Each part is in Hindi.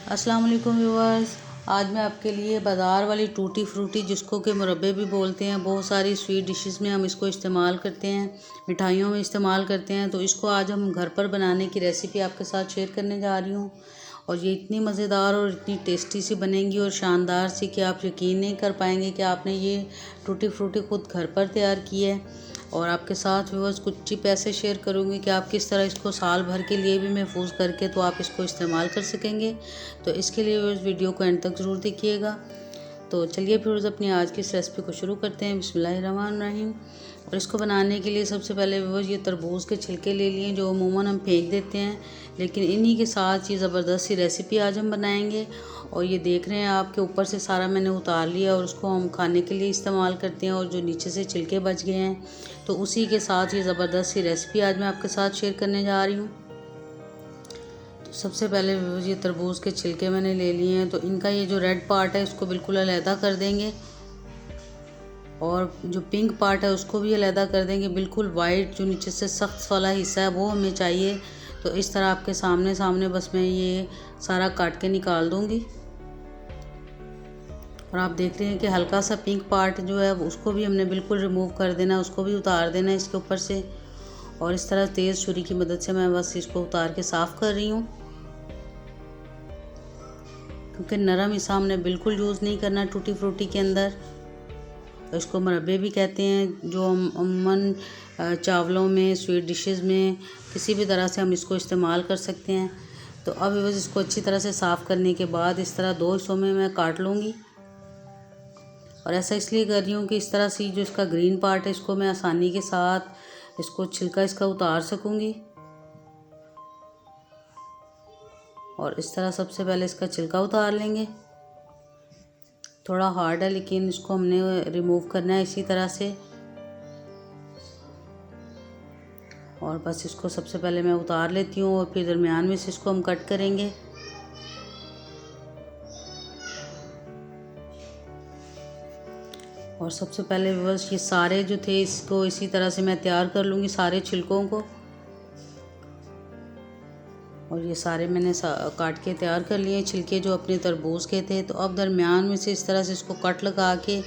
अस्सलाम वालेकुम व्यूअर्स। आज मैं आपके लिए बाज़ार वाली टूटी फ्रूटी, जिसको कि मुरब्बे भी बोलते हैं, बहुत सारी स्वीट डिशेस में हम इसको इस्तेमाल करते हैं, मिठाइयों में इस्तेमाल करते हैं। तो इसको आज हम घर पर बनाने की रेसिपी आपके साथ शेयर करने जा रही हूँ। और ये इतनी मज़ेदार और इतनी टेस्टी सी बनेंगी और शानदार सी कि आप यकीन नहीं कर पाएंगे कि आपने ये टूटी फ्रूटी खुद घर पर तैयार की है। और आपके साथ व्यूअर्स कुछ टिप ऐसे शेयर करूँगी कि आप किस तरह इसको साल भर के लिए भी महफूज करके तो आप इसको इस्तेमाल कर सकेंगे। तो इसके लिए व्यूअर्स वीडियो को एंड तक ज़रूर देखिएगा। तो चलिए फिर अपनी आज की इस रेसिपी को शुरू करते हैं। बिस्मिल्लाहिर्रहमानिर्रहीम। और इसको बनाने के लिए सबसे पहले व्यूअर्स ये तरबूज के छिलके ले लिए, जो अमूमन हम फेंक देते हैं, लेकिन इन्हीं के साथ ये ज़बरदस्त सी रेसिपी आज हम बनाएंगे। और ये देख रहे हैं आपके ऊपर से सारा मैंने उतार लिया और उसको हम खाने के लिए इस्तेमाल करते हैं। और जो नीचे से छिलके बच गए हैं तो उसी के साथ ये ज़बरदस्त सी रेसिपी आज मैं आपके साथ शेयर करने जा रही हूँ। तो सबसे पहले ये तरबूज के छिलके मैंने ले लिए हैं, तो इनका ये जो रेड पार्ट है इसको बिल्कुल अलहदा कर देंगे और जो पिंक पार्ट है उसको भी अलहदा कर देंगे। बिल्कुल वाइट जो नीचे से सख्त वाला हिस्सा है वो हमें चाहिए। तो इस तरह आपके सामने सामने बस मैं ये सारा काट के निकाल दूँगी। और आप देख रहे हैं कि हल्का सा पिंक पार्ट जो है उसको भी हमने बिल्कुल रिमूव कर देना, उसको भी उतार देना है इसके ऊपर से। और इस तरह तेज़ छुरी की मदद से मैं बस इसको उतार के साफ़ कर रही हूँ, क्योंकि नरम हिस्सा हमने बिल्कुल यूज़ नहीं करना टूटी फ्रूटी के अंदर। तो इसको मुरब्बे भी कहते हैं, जो हम अमूमन चावलों में, स्वीट डिशेस में, किसी भी तरह से हम इसको इस्तेमाल कर सकते हैं। तो अब बस इसको अच्छी तरह से साफ़ करने के बाद इस तरह दो हिस्सों में मैं काट लूँगी। और ऐसा इसलिए कर रही हूँ कि इस तरह से जो इसका ग्रीन पार्ट है इसको मैं आसानी के साथ इसको छिलका इसका उतार सकूँगी। और इस तरह सबसे पहले इसका छिलका उतार लेंगे। थोड़ा हार्ड है लेकिन इसको हमने रिमूव करना है इसी तरह से। और बस इसको सबसे पहले मैं उतार लेती हूँ और फिर दरमियान में से इसको हम कट करेंगे। और सबसे पहले बस ये सारे जो थे इसको इसी तरह से मैं तैयार कर लूँगी, सारे छिलकों को। और ये सारे मैंने काट के तैयार कर लिए छिलके जो अपने तरबूज के थे। तो अब दरमियान में से इस तरह से इसको कट लगा के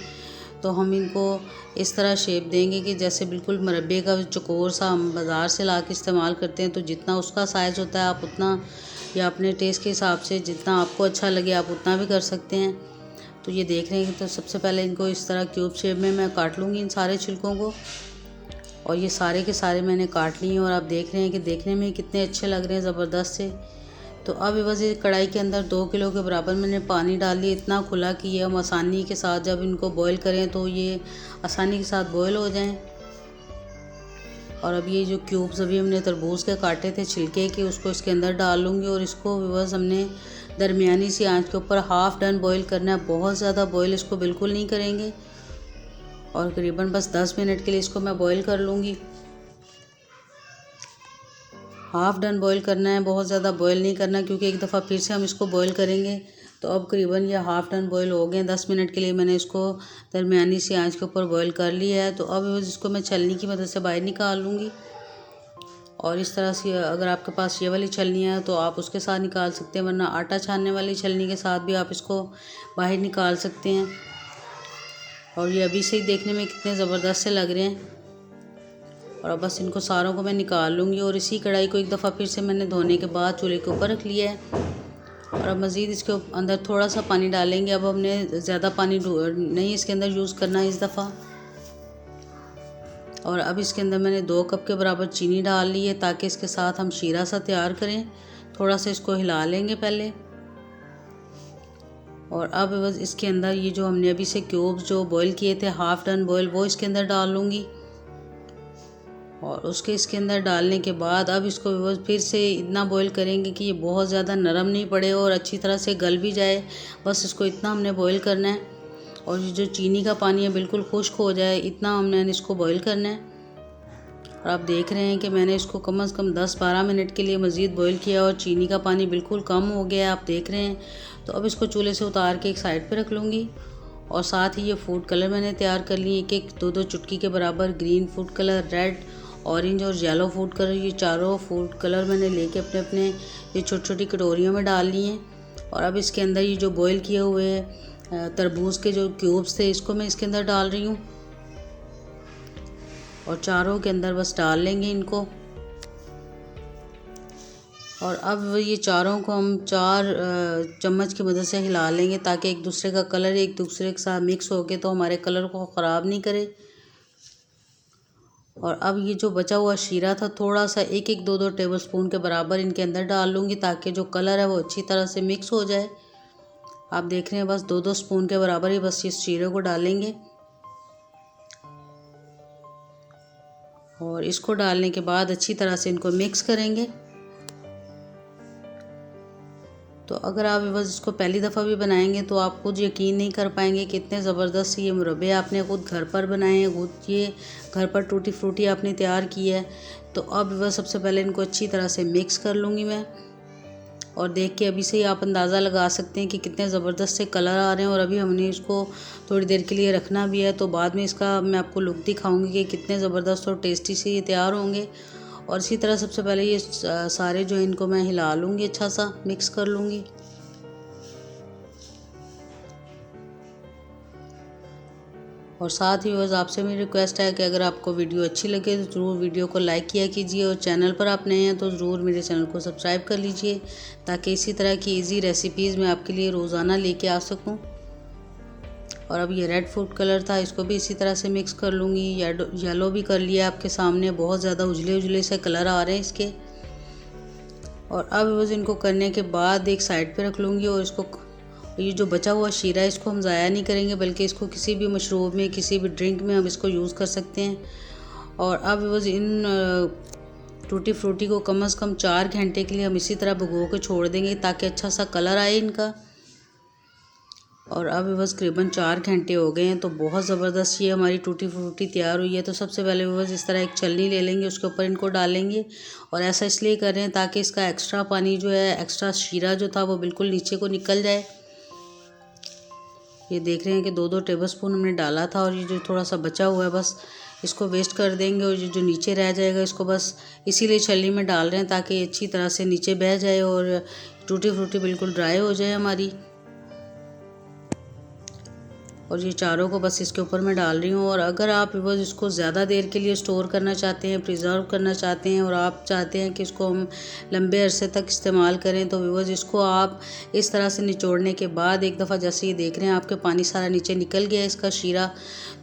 तो हम इनको इस तरह शेप देंगे कि जैसे बिल्कुल मुरब्बे का चौकोर सा हम बाज़ार से ला के इस्तेमाल करते हैं। तो जितना उसका साइज़ होता है आप उतना, या अपने टेस्ट के हिसाब से जितना आपको अच्छा लगे आप उतना भी कर सकते हैं। तो ये देख रहे हैं। तो सबसे पहले इनको इस तरह क्यूब शेप में मैं काट लूँगी इन सारे छिलकों को। और ये सारे के सारे मैंने काट लिए और आप देख रहे हैं कि देखने में कितने अच्छे लग रहे हैं, ज़बरदस्त से। तो अब बस ये कढ़ाई के अंदर 2 किलो के बराबर मैंने पानी डाल लिया, इतना खुला कि ये हम आसानी के साथ जब इनको बॉईल करें तो ये आसानी के साथ बॉईल हो जाएं। और अब ये जो क्यूब्स अभी हमने तरबूज के काटे थे छिलके के, उसको इसके अंदर डाल लूँगी। और इसको बस हमने दरमियानी सी आंच के ऊपर हाफ़ डन बॉईल करना है, बहुत ज़्यादा बॉईल इसको बिल्कुल नहीं करेंगे। और करीबन बस 10 मिनट के लिए इसको मैं बॉईल कर लूँगी। हाफ़ डन बॉईल करना है, बहुत ज़्यादा बॉईल नहीं करना, क्योंकि एक दफ़ा फिर से हम इसको बॉईल करेंगे। तो अब करीबन ये हाफ़ डन बॉईल हो गए। 10 मिनट के लिए मैंने इसको दरमियानी सी आंच के ऊपर बॉईल कर लिया है। तो अब इसको मैं छलनी की मदद से बाहर निकाल लूँगी। और इस तरह से अगर आपके पास ये वाली छलनी है तो आप उसके साथ निकाल सकते हैं, वरना आटा छानने वाली छलनी के साथ भी आप इसको बाहर निकाल सकते हैं। और ये अभी से ही देखने में कितने ज़बरदस्त से लग रहे हैं। और अब बस इनको सारों को मैं निकाल लूँगी। और इसी कढ़ाई को एक दफ़ा फिर से मैंने धोने के बाद चूल्हे के ऊपर रख लिया है। और अब मज़ीद इसके अंदर थोड़ा सा पानी डालेंगे। अब हमने ज़्यादा पानी नहीं इसके अंदर यूज़ करना है इस दफ़ा। और अब इसके अंदर मैंने 2 कप के बराबर चीनी डाल ली है, ताकि इसके साथ हम शीरा सा तैयार करें। थोड़ा सा इसको हिला लेंगे पहले। और अब बस इसके अंदर ये जो हमने अभी से क्यूब्स जो बॉईल किए थे हाफ़ डन बॉईल, वो इसके अंदर डाल लूँगी। और उसके इसके अंदर डालने के बाद अब इसको बस फिर से इतना बॉईल करेंगे कि ये बहुत ज़्यादा नरम नहीं पड़े और अच्छी तरह से गल भी जाए। बस इसको इतना हमने बॉईल करना है। और ये जो चीनी का पानी है बिल्कुल खुश्क हो जाए, इतना हमने इसको बॉईल करना है। और आप देख रहे हैं कि मैंने इसको कम से कम 10-12 मिनट के लिए मज़ीद बॉईल किया और चीनी का पानी बिल्कुल कम हो गया है, आप देख रहे हैं। तो अब इसको चूल्हे से उतार के एक साइड पे रख लूँगी। और साथ ही ये फूड कलर मैंने तैयार कर लिए, एक 2-2 चुटकी के बराबर green food colour, red, orange और येलो फूड कलर। ये चारों फूड कलर मैंने लेके अपने अपने ये छोटी छोटी कटोरियों में डाल लिए हैं। और अब इसके अंदर ये जो बॉईल किए हुए तरबूज के जो क्यूब्स थे इसको मैं इसके अंदर डाल रही हूँ और चारों के अंदर बस डाल लेंगे इनको। और अब ये चारों को हम 4 चम्मच की मदद से हिला लेंगे ताकि एक दूसरे का कलर एक दूसरे के साथ मिक्स हो के तो हमारे कलर को ख़राब नहीं करे। और अब ये जो बचा हुआ शीरा था थोड़ा सा 1-1, 2-2 टेबलस्पून के बराबर इनके अंदर डाल लूँगी ताकि जो कलर है वो अच्छी तरह से मिक्स हो जाए। आप देख रहे हैं बस 2-2 स्पून के बराबर ही बस इस शीरे को डालेंगे। और इसको डालने के बाद अच्छी तरह से इनको मिक्स करेंगे। तो अगर आप बस इसको पहली दफ़ा भी बनाएंगे तो आप खुद यकीन नहीं कर पाएंगे कि इतने ज़बरदस्त ये मुरब्बे आपने खुद घर पर बनाए हैं, खुद ये घर पर टूटी फ्रूटी आपने तैयार की है। तो अब बस सबसे पहले इनको अच्छी तरह से मिक्स कर लूँगी मैं। और देख के अभी से ही आप अंदाज़ा लगा सकते हैं कि कितने ज़बरदस्त से कलर आ रहे हैं। और अभी हमने इसको थोड़ी देर के लिए रखना भी है, तो बाद में इसका मैं आपको लुक दिखाऊंगी कि कितने ज़बरदस्त और टेस्टी से ये तैयार होंगे। और इसी तरह सबसे पहले ये सारे जो इनको मैं हिला लूँगी, अच्छा सा मिक्स कर लूँगी। और साथ ही बस आपसे मेरी रिक्वेस्ट है कि अगर आपको वीडियो अच्छी लगे तो ज़रूर वीडियो को लाइक किया कीजिए और चैनल पर आप नए हैं तो ज़रूर मेरे चैनल को सब्सक्राइब कर लीजिए ताकि इसी तरह की इजी रेसिपीज़ मैं आपके लिए रोज़ाना लेके आ सकूं। और अब ये रेड फूड कलर था, इसको भी इसी तरह से मिक्स कर लूँगी। येलो भी कर लिया आपके सामने, बहुत ज़्यादा उजले उजले से कलर आ रहे हैं इसके। और अब बस इनको करने के बाद एक साइड पर रख लूँगी। और इसको ये जो बचा हुआ शीरा है इसको हम ज़ाया नहीं करेंगे, बल्कि इसको किसी भी मशरूब में किसी भी ड्रिंक में हम इसको यूज़ कर सकते हैं। और अब बस इन टूटी फ्रूटी को कम से कम 4 घंटे के लिए हम इसी तरह भिगो के छोड़ देंगे ताकि अच्छा सा कलर आए इनका। और अब बस करीबन 4 घंटे हो गए हैं, तो बहुत ज़बरदस्त ये हमारी टूटी फ्रूटी तैयार हुई है। तो सबसे पहले बस इस तरह एक छलनी ले लेंगे, उसके ऊपर इनको डालेंगे। और ऐसा इसलिए कर रहे हैं ताकि इसका एक्स्ट्रा पानी जो है, एक्स्ट्रा शीरा जो था वो बिल्कुल नीचे को निकल जाए। ये देख रहे हैं कि 2-2 टेबलस्पून हमने डाला था और ये जो थोड़ा सा बचा हुआ है बस इसको वेस्ट कर देंगे। और जो नीचे रह जाएगा इसको बस इसीलिए छलनी में डाल रहे हैं ताकि ये अच्छी तरह से नीचे बह जाए और टूटी फ्रूटी बिल्कुल ड्राई हो जाए हमारी। और ये चारों को बस इसके ऊपर मैं डाल रही हूँ। और अगर आप बस इसको ज़्यादा देर के लिए स्टोर करना चाहते हैं, प्रिजर्व करना चाहते हैं और आप चाहते हैं कि इसको हम लंबे अरसे तक इस्तेमाल करें, तो बस इसको आप इस तरह से निचोड़ने के बाद एक दफ़ा जैसे ये देख रहे हैं आपके पानी सारा नीचे निकल गया है इसका शीरा,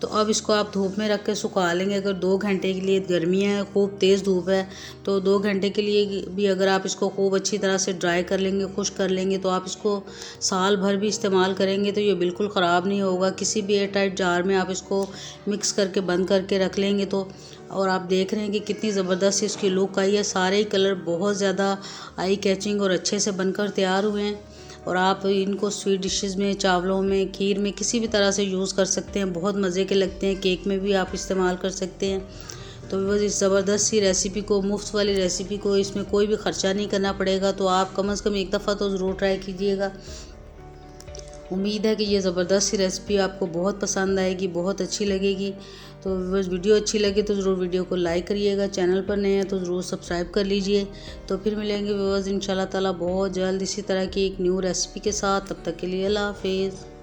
तो अब इसको आप धूप में रख के सुखा लेंगे। अगर 2 घंटे के लिए, गर्मियाँ हैं, खूब तेज़ धूप है, तो 2 घंटे के लिए भी अगर आप इसको खूब अच्छी तरह से ड्राई कर लेंगे, खुश कर लेंगे, तो आप इसको साल भर भी इस्तेमाल करेंगे तो ये बिल्कुल ख़राब नहीं होगा। किसी भी एयर टाइट जार में आप इसको मिक्स करके बंद करके रख लेंगे तो। और आप देख रहे हैं कि कितनी ज़बरदस्त इसकी लुक आई है, सारे ही कलर बहुत ज़्यादा आई कैचिंग और अच्छे से बनकर तैयार हुए हैं। और आप इनको स्वीट डिशेज़ में, चावलों में, खीर में, किसी भी तरह से यूज़ कर सकते हैं, बहुत मज़े के लगते हैं। केक में भी आप इस्तेमाल कर सकते हैं। तो बस इस ज़बरदस्त सी रेसिपी को, मुफ्त वाली रेसिपी को, इसमें कोई भी ख़र्चा नहीं करना पड़ेगा, तो आप कम से कम एक दफ़ा तो ज़रूर ट्राई कीजिएगा। उम्मीद है कि ये ज़बरदस्त सी रेसिपी आपको बहुत पसंद आएगी, बहुत अच्छी लगेगी। तो बस वीडियो अच्छी लगे तो ज़रूर वीडियो को लाइक करिएगा, चैनल पर नए हैं तो ज़रूर सब्सक्राइब कर लीजिए। तो फिर मिलेंगे व्यूअर्स इंशाल्लाह ताला बहुत जल्द इसी तरह की एक न्यू रेसिपी के साथ। तब तक के लिए अल्लाह हाफिज़।